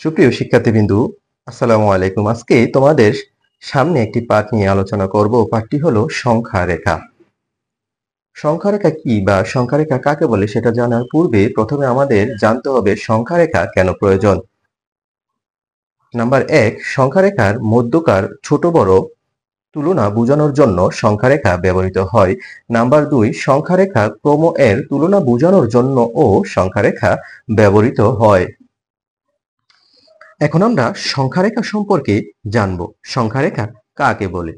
সুপ্রিয় শিক্ষার্থীবৃন্দু, আসসালামু আলাইকুম। আজকে তোমাদের সামনে একটি পাঠ নিয়ে আলোচনা করব। পাঠটি হলো সংখ্যা রেখা। সংখ্যা রেখা কি বা সংখ্যা রেখা কাকে বলে সেটা জানার পূর্বে প্রথমে আমাদের জানতে হবে সংখ্যা রেখা কেন প্রয়োজন। নাম্বার ১, সংখ্যা রেখার মধ্যকার ছোট বড় তুলনা বোঝানোর জন্য সংখ্যা রেখা ব্যবহৃত হয়। নাম্বার ২, সংখ্যা রেখা ক্রম এর তুলনা বোঝানোর জন্য ও সংখ্যা রেখা ব্যবহৃত হয়। এখন আমরা সংখ্যা রেখা সম্পর্কে জানব। সংখ্যা রেখা কাকে বলে?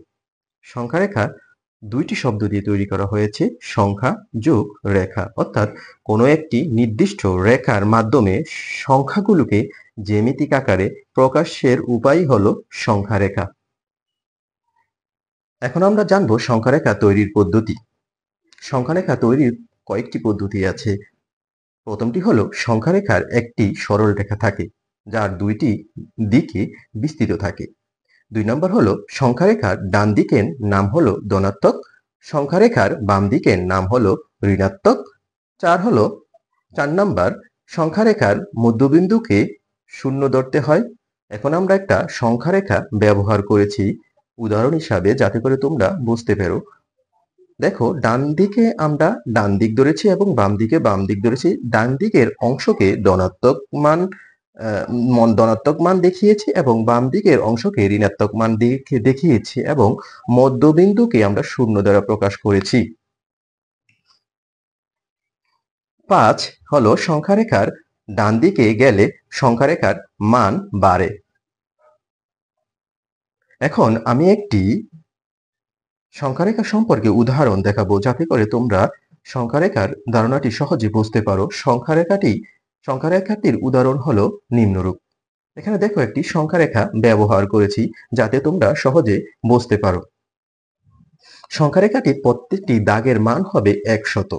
সংখ্যা রেখা দুইটি শব্দ দিয়ে তৈরি করা হয়েছে, সংখ্যা যোগ রেখা। অর্থাৎ কোনো একটি নির্দিষ্ট রেখার মাধ্যমে সংখ্যাগুলোকে জ্যামিতিক আকারে প্রকাশের উপায় হলো সংখ্যা রেখা। এখন আমরা জানব সংখ্যা রেখা তৈরির পদ্ধতি। সংখ্যা রেখা তৈরির কয়েকটি পদ্ধতি আছে। প্রথমটি হলো সংখ্যা রেখার একটি সরল রেখা থাকে যার দুইটি দিকে বিস্তৃত থাকে। ২ নম্বর হলো সংখ্যা রেখার ডান দিকের নাম হলো ধনাত্মক, সংখ্যা রেখার বাম দিকের নাম হলো ঋণাত্মক। ৪ নাম্বার সংখ্যা রেখার মধ্যবিন্দুকে শূন্য ধরতে হয়। এখন আমরা একটা সংখ্যা রেখা ব্যবহার করেছি উদাহরণ হিসাবে যাতে করে তোমরা বুঝতে পারো। দেখো, ডান দিকে আমরা ডান দিক ধরেছি এবং বাম দিকে বাম দিক ধরেছি। ডান দিকের অংশকে ধনাত্মক মান দেখিয়েছি এবং বাম দিকের অংশকে ঋণাত্মক মান দেখিয়েছি এবং মধ্যবিন্দুকে আমরা শূন্য দ্বারা প্রকাশ করেছি। ৫ হলো সংখ্যা রেখার ডান দিকে গেলে সংখ্যা রেখার মান বাড়ে। এখন আমি একটি সংখ্যা রেখা সম্পর্কে উদাহরণ দেখাবো যাতে করে তোমরা সংখ্যা রেখার ধারণাটি সহজে বুঝতে পারো। সংখ্যা রেখাটির উদাহরণ হলো নিম্নরূপ। এখানে দেখো একটি সংখ্যা রেখা ব্যবহার করেছি যাতে তোমরা সহজে বুঝতে পারো। সংখ্যা রেখাটির প্রত্যেকটি দাগের মান হবে ১০০।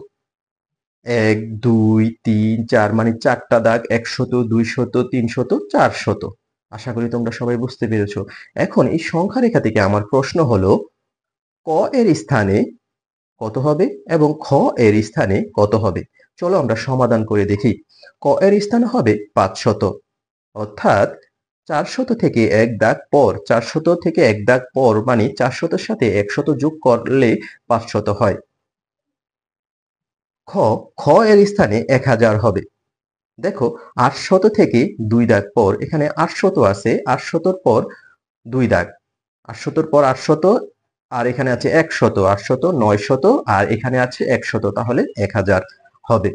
১, ২, ৩, ৪ মানে ৪টা দাগ, ১০০, ২০০, ৩০০, ৪০০। আশা করি তোমরা সবাই বুঝতে পেরেছো। এখন এই সংখ্যা রেখা থেকে আমার প্রশ্ন হলো ক এর স্থানে কত হবে এবং খ এর স্থানে কত হবে? চলো আমরা সমাধান করে দেখি। ক এর স্থানে হবে ৫০০, অর্থাৎ ৪০০ থেকে ১ দাগ পর, ৪০০ থেকে ১ দাগ পর মানে ৪০০ সাথে ১০০ যোগ করলে ৫০০ হয়। খ এর স্থানে ১০০০ হবে। দেখো, ৮০০ থেকে ২ দাগ পর, এখানে ৮০০ আছে, ৮০০ পর ২ দাগ, ৮০০ পর ৮০০ আর এখানে আছে ১০০, ৮০০, ৯০০ আর এখানে আছে ১০০, তাহলে ১০০০ হবে।